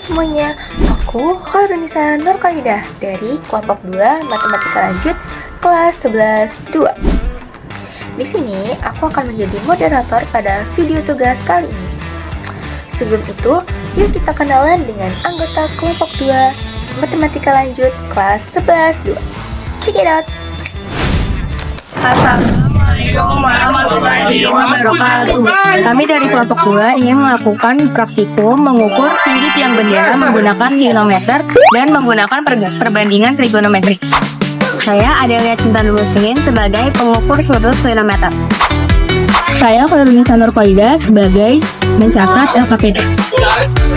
semuanya, aku Khairunisa Nurqaidah dari kelompok 2 Matematika Lanjut kelas 11-2. Di sini aku akan menjadi moderator pada video tugas kali ini. Sebelum itu, yuk kita kenalan dengan anggota kelompok 2 Matematika Lanjut kelas 11-2. Check it out! Assalamualaikum warahmatullahi wabarakatuh. Kami dari kelompok 2 ingin melakukan praktikum mengukur tinggi tiang bendera menggunakan hignometer dan menggunakan perbandingan trigonometri. Saya Adelia Cinta Lulusin sebagai pengukur sudut hignometer. Saya Khairunisa Nurqaidah sebagai mencatat LKPD.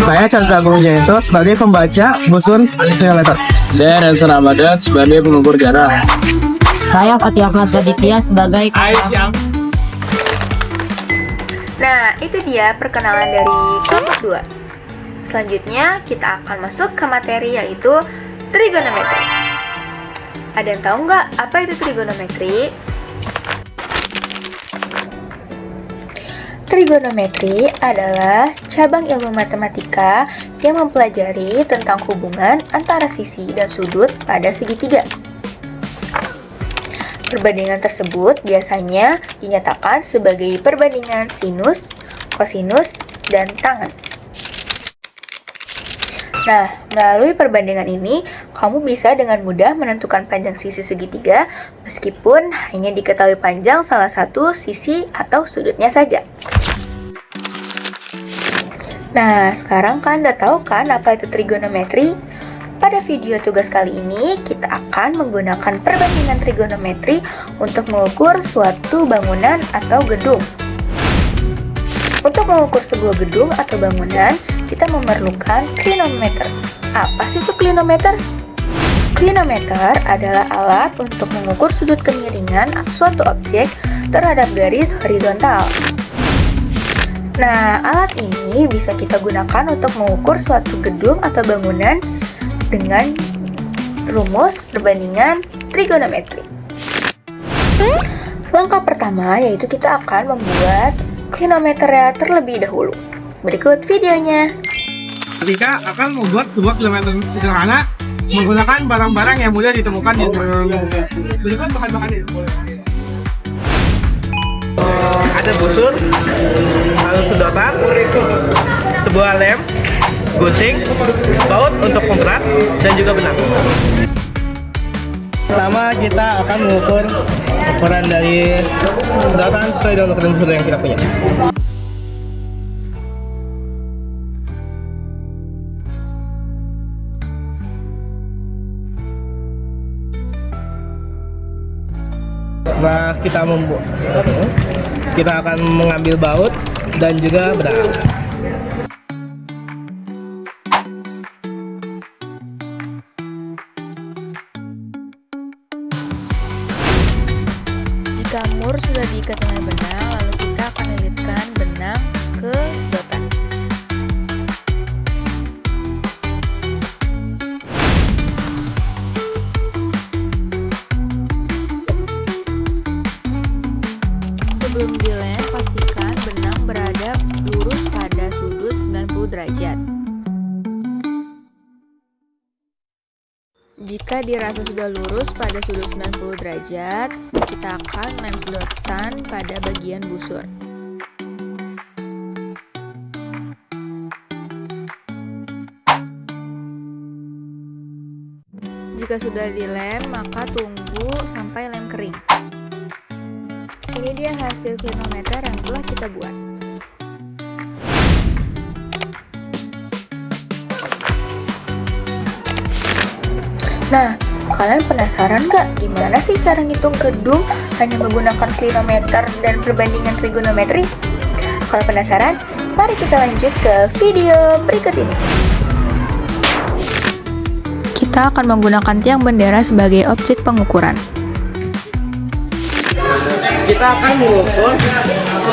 Saya Chandra Agung Jayanto sebagai pembaca busur hignometer. Saya Renson Ramadan sebagai pengukur jarak. Saya Fatia Ahmad Raditya sebagai Nah, itu dia perkenalan dari kelompok 2. Selanjutnya, kita akan masuk ke materi yaitu trigonometri. Ada yang tahu nggak apa itu trigonometri? Trigonometri adalah cabang ilmu matematika yang mempelajari tentang hubungan antara sisi dan sudut pada segitiga. Perbandingan tersebut biasanya dinyatakan sebagai perbandingan sinus, kosinus, dan tangen. Nah, melalui perbandingan ini, kamu bisa dengan mudah menentukan panjang sisi segitiga meskipun hanya diketahui panjang salah satu sisi atau sudutnya saja. Nah, sekarang kalian udah tahu kan apa itu trigonometri? Pada video tugas kali ini, kita akan menggunakan perbandingan trigonometri untuk mengukur suatu bangunan atau gedung. Untuk mengukur sebuah gedung atau bangunan, kita memerlukan klinometer. Apa sih itu klinometer? Klinometer adalah alat untuk mengukur sudut kemiringan suatu objek terhadap garis horizontal. Nah, alat ini bisa kita gunakan untuk mengukur suatu gedung atau bangunan dengan rumus perbandingan trigonometri. Langkah pertama yaitu kita akan membuat klinometernya terlebih dahulu. Berikut videonya. Ketika akan membuat sebuah kilometer sederhana menggunakan barang-barang yang mudah ditemukan di berikut bahan-bahannya. Ada busur, lalu sedotan, sebuah lem, gunting, baut untuk pemberat, dan juga benang. Pertama kita akan mengukur ukuran dari sedotan sesuai dengan ukuran busur yang kita punya. Setelah kita membuat, kita akan mengambil baut dan juga benang. Jika mur sudah diikat dengan benang, lalu kita akan lilitkan benang ke sedotan. Sebelum dilem, pastikan benang berada lurus pada sudut 90 derajat. Jika dirasa sudah lurus pada sudut 90 derajat, kita akan lem sedotan pada bagian busur. Jika sudah dilem, maka tunggu sampai lem kering. Ini dia hasil klinometer yang telah kita buat. Nah, kalian penasaran nggak gimana sih cara ngitung gedung hanya menggunakan klinometer dan perbandingan trigonometri? Kalau penasaran, mari kita lanjut ke video berikut ini. Kita akan menggunakan tiang bendera sebagai objek pengukuran. Kita akan mengukur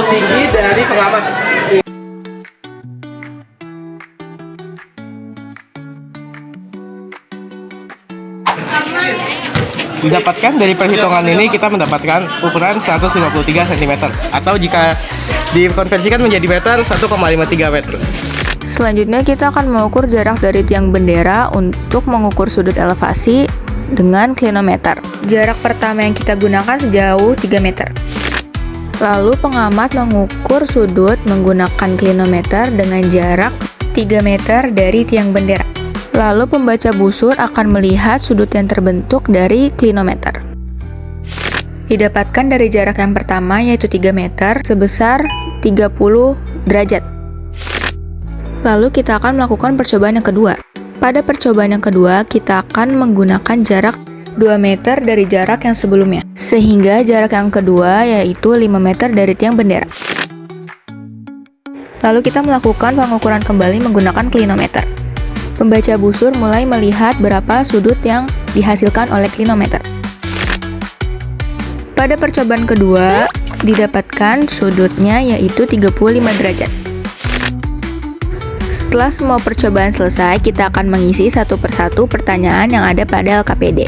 tinggi dari pengamat. Didapatkan dari perhitungan ini kita mendapatkan ukuran 153 cm atau jika dikonversikan menjadi meter 1,53 meter. Selanjutnya kita akan mengukur jarak dari tiang bendera untuk mengukur sudut elevasi dengan klinometer. Jarak pertama yang kita gunakan sejauh 3 meter. Lalu pengamat mengukur sudut menggunakan klinometer dengan jarak 3 meter dari tiang bendera. Lalu pembaca busur akan melihat sudut yang terbentuk dari klinometer. Didapatkan dari jarak yang pertama yaitu 3 meter sebesar 30 derajat. Lalu kita akan melakukan percobaan yang kedua. Pada percobaan yang kedua, kita akan menggunakan jarak 2 meter dari jarak yang sebelumnya. Sehingga jarak yang kedua yaitu 5 meter dari tiang bendera. Lalu kita melakukan pengukuran kembali menggunakan klinometer. Pembaca busur mulai melihat berapa sudut yang dihasilkan oleh klinometer. Pada percobaan kedua, didapatkan sudutnya yaitu 35 derajat. Setelah semua percobaan selesai, kita akan mengisi satu persatu pertanyaan yang ada pada LKPD.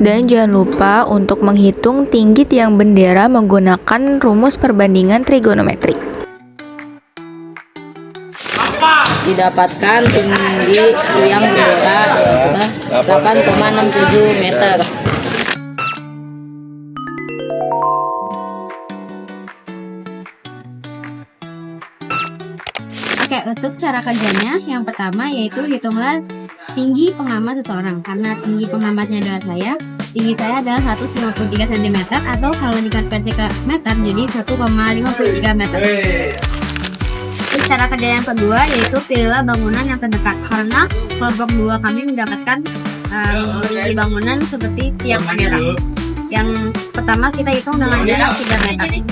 Dan jangan lupa untuk menghitung tinggi tiang bendera menggunakan rumus perbandingan trigonometri. Didapatkan tinggi tiang bendera 8,67 meter. Oke, untuk cara kerjanya, yang pertama yaitu hitunglah tinggi pengamat seseorang. Karena tinggi pengamatnya adalah tinggi saya adalah 153 cm atau kalau dikonversi ke meter jadi 1,53 meter. Terus cara kerja yang kedua yaitu pilihlah bangunan yang terdekat. Karena kelompok 2 kami mendapatkan tinggi bangunan seperti tiang bendera. Yang pertama kita hitung dengan jarak 3 meter.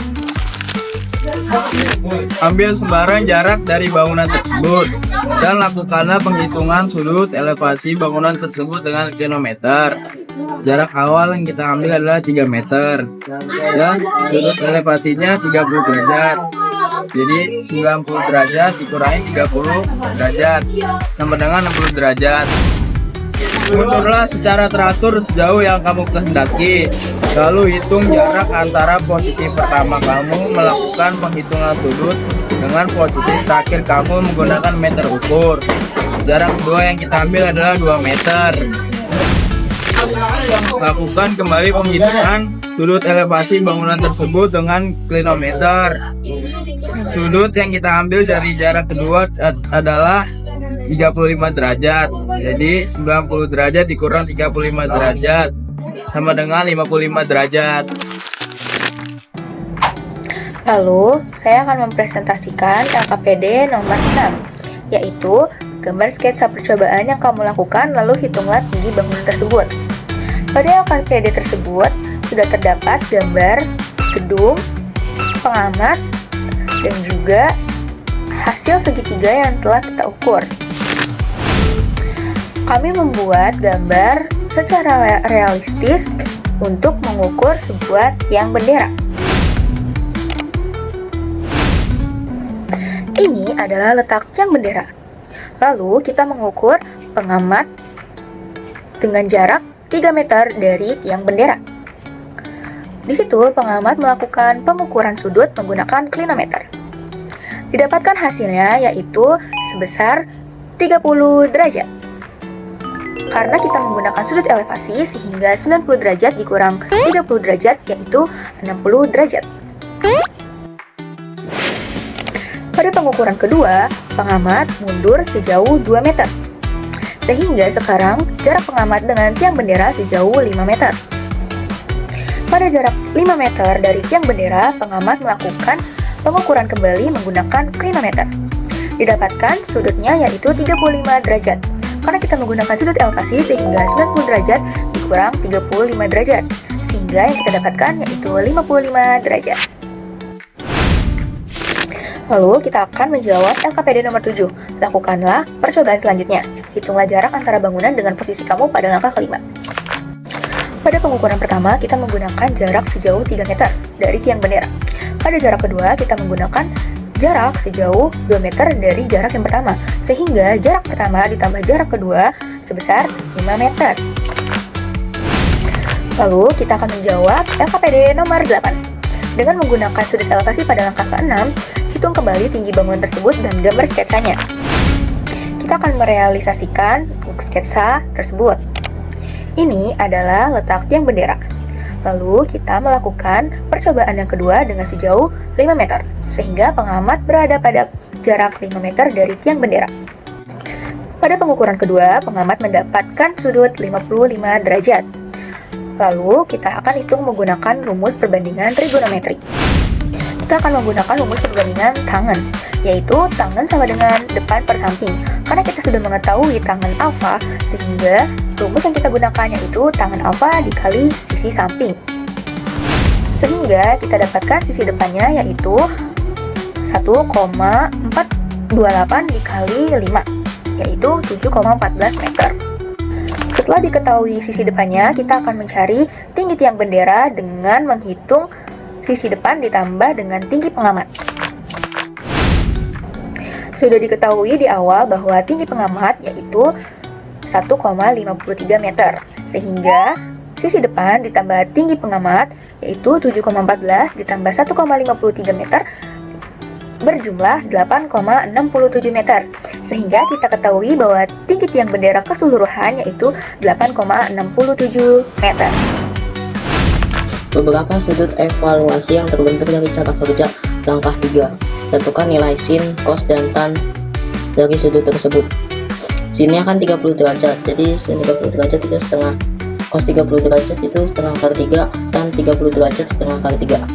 Ambil sembarang jarak dari bangunan tersebut dan lakukanlah penghitungan sudut elevasi bangunan tersebut dengan klinometer. Jarak awal yang kita ambil adalah 3 meter dan sudut elevasinya 30 derajat. Jadi 90 derajat dikurangi 30 derajat sama dengan 60 derajat. Mundurlah secara teratur sejauh yang kamu kehendaki. Lalu hitung jarak antara posisi pertama kamu melakukan penghitungan sudut dengan posisi terakhir kamu menggunakan meter ukur. Jarak kedua yang kita ambil adalah 2 meter. Lakukan kembali penghitungan sudut elevasi bangunan tersebut dengan klinometer. Sudut yang kita ambil dari jarak kedua adalah 35 derajat. Jadi 90 derajat dikurang 35 derajat sama dengan 55 derajat. Lalu, saya akan mempresentasikan LKPD nomor 6, yaitu gambar sketsa percobaan yang kamu lakukan lalu hitunglah tinggi bangunan tersebut. Pada LKPD tersebut sudah terdapat gambar gedung, pengamat, dan juga hasil segitiga yang telah kita ukur. Kami membuat gambar secara realistis untuk mengukur sebuah tiang bendera. Ini adalah letak tiang bendera. Lalu kita mengukur pengamat dengan jarak 3 meter dari tiang bendera. Di situ pengamat melakukan pengukuran sudut menggunakan klinometer. Didapatkan hasilnya yaitu sebesar 30 derajat. Karena kita menggunakan sudut elevasi sehingga 90 derajat dikurang 30 derajat yaitu 60 derajat. Pada pengukuran kedua, pengamat mundur sejauh 2 meter. Sehingga sekarang jarak pengamat dengan tiang bendera sejauh 5 meter. Pada jarak 5 meter dari tiang bendera, pengamat melakukan pengukuran kembali menggunakan klinometer. Didapatkan sudutnya yaitu 35 derajat. Karena kita menggunakan sudut elevasi sehingga 90 derajat dikurang 35 derajat. Sehingga yang kita dapatkan yaitu 55 derajat. Lalu kita akan menjawab LKPD nomor 7. Lakukanlah percobaan selanjutnya. Hitunglah jarak antara bangunan dengan posisi kamu pada langkah kelima. Pada pengukuran pertama, kita menggunakan jarak sejauh 3 meter dari tiang bendera. Pada jarak kedua, kita menggunakan jarak sejauh 2 meter dari jarak yang pertama, sehingga jarak pertama ditambah jarak kedua sebesar 5 meter. Lalu kita akan menjawab LKPD nomor 8. Dengan menggunakan sudut elevasi pada langkah ke-6, hitung kembali tinggi bangunan tersebut dan gambar sketsanya. Kita akan merealisasikan sketsa tersebut. Ini adalah letak tiang bendera. Lalu kita melakukan percobaan yang kedua dengan sejauh 5 meter, sehingga pengamat berada pada jarak 5 meter dari tiang bendera. Pada pengukuran kedua, pengamat mendapatkan sudut 55 derajat. Lalu, kita akan hitung menggunakan rumus perbandingan trigonometri. Kita akan menggunakan rumus perbandingan tangan, yaitu tangan sama dengan depan per samping. Karena kita sudah mengetahui tangan alfa, sehingga rumus yang kita gunakan yaitu tangan alfa dikali sisi samping. Sehingga kita dapatkan sisi depannya yaitu 1,428 dikali 5. Yaitu 7,14 meter. Setelah diketahui sisi depannya, kita akan mencari tinggi tiang bendera dengan menghitung sisi depan ditambah dengan tinggi pengamat. Sudah diketahui di awal bahwa tinggi pengamat yaitu 1,53 meter, sehingga sisi depan ditambah tinggi pengamat yaitu 7,14 ditambah 1,53 meter berjumlah 8,67 meter, sehingga kita ketahui bahwa tinggi tiang bendera keseluruhan yaitu 8,67 meter. Beberapa sudut evaluasi yang terbentuk dari cara kerja langkah 3. Tentukan nilai sin, cos, dan tan dari sudut tersebut. Sinnya kan 30 derajat, jadi sin 30 derajat itu setengah, cos 30 derajat itu setengah kali 3, tan 30 derajat setengah kali 3.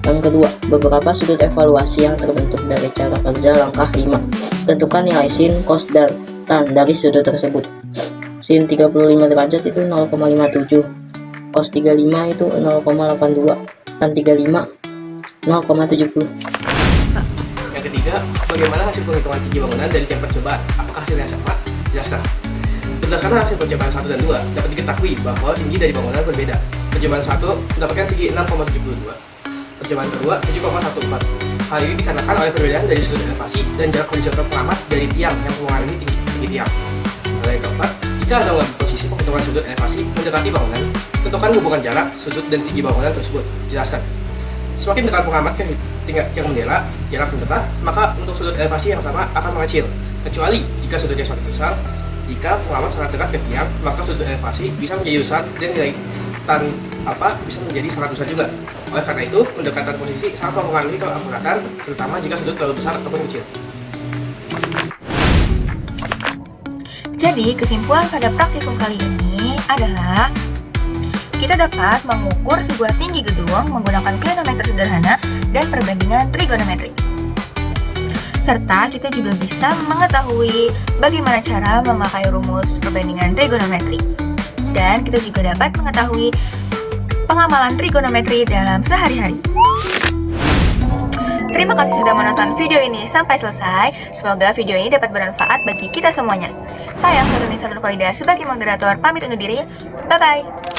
Yang kedua, beberapa sudut evaluasi yang terbentuk dari cara kerja langkah 5. Tentukan nilai sin, cos, dan tan dari sudut tersebut. Sin 35 derajat itu 0,57, cos 35 itu 0,82, tan 35 0,70. Yang ketiga, bagaimana hasil penghitungan tinggi bangunan dari tiap percobaan? Apakah hasilnya sama? Jelaskan. Berdasarkan hasil percobaan 1 dan 2, dapat diketahui bahwa tinggi dari bangunan berbeda. Percobaan 1 mendapatkan tinggi 6,72. Percobaan kedua 7,14. Hal ini dikarenakan oleh perbedaan dari sudut elevasi dan jarak horizontal pengamat dari tiang yang mengalami tinggi tiang. Hal yang keempat, jika dalam posisi penghitungan sudut elevasi mendekati bangunan, tentukan hubungan jarak, sudut, dan tinggi bangunan tersebut. Jelaskan. Semakin dekat pengamat ke tiang bendera, jarak mendekat, maka untuk sudut elevasi yang sama akan mengecil. Kecuali jika sudutnya sangat besar, jika pengamat sangat dekat ke tiang, maka sudut elevasi bisa menjadi besar dan nilai tan alfa bisa menjadi sangat besar juga. Oleh karena itu, pendekatan posisi sangat mempengaruhi keakuratan, terutama jika sudut terlalu besar ataupun kecil. Jadi, kesimpulan pada praktikum kali ini adalah kita dapat mengukur sebuah tinggi gedung menggunakan klinometer sederhana dan perbandingan trigonometri. Serta kita juga bisa mengetahui bagaimana cara memakai rumus perbandingan trigonometri. Dan kita juga dapat mengetahui pengamalan trigonometri dalam sehari-hari. Terima kasih sudah menonton video ini sampai selesai. Semoga video ini dapat bermanfaat bagi kita semuanya. Saya Hairunisa Nurqaidah sebagai moderator pamit undur diri. Bye-bye.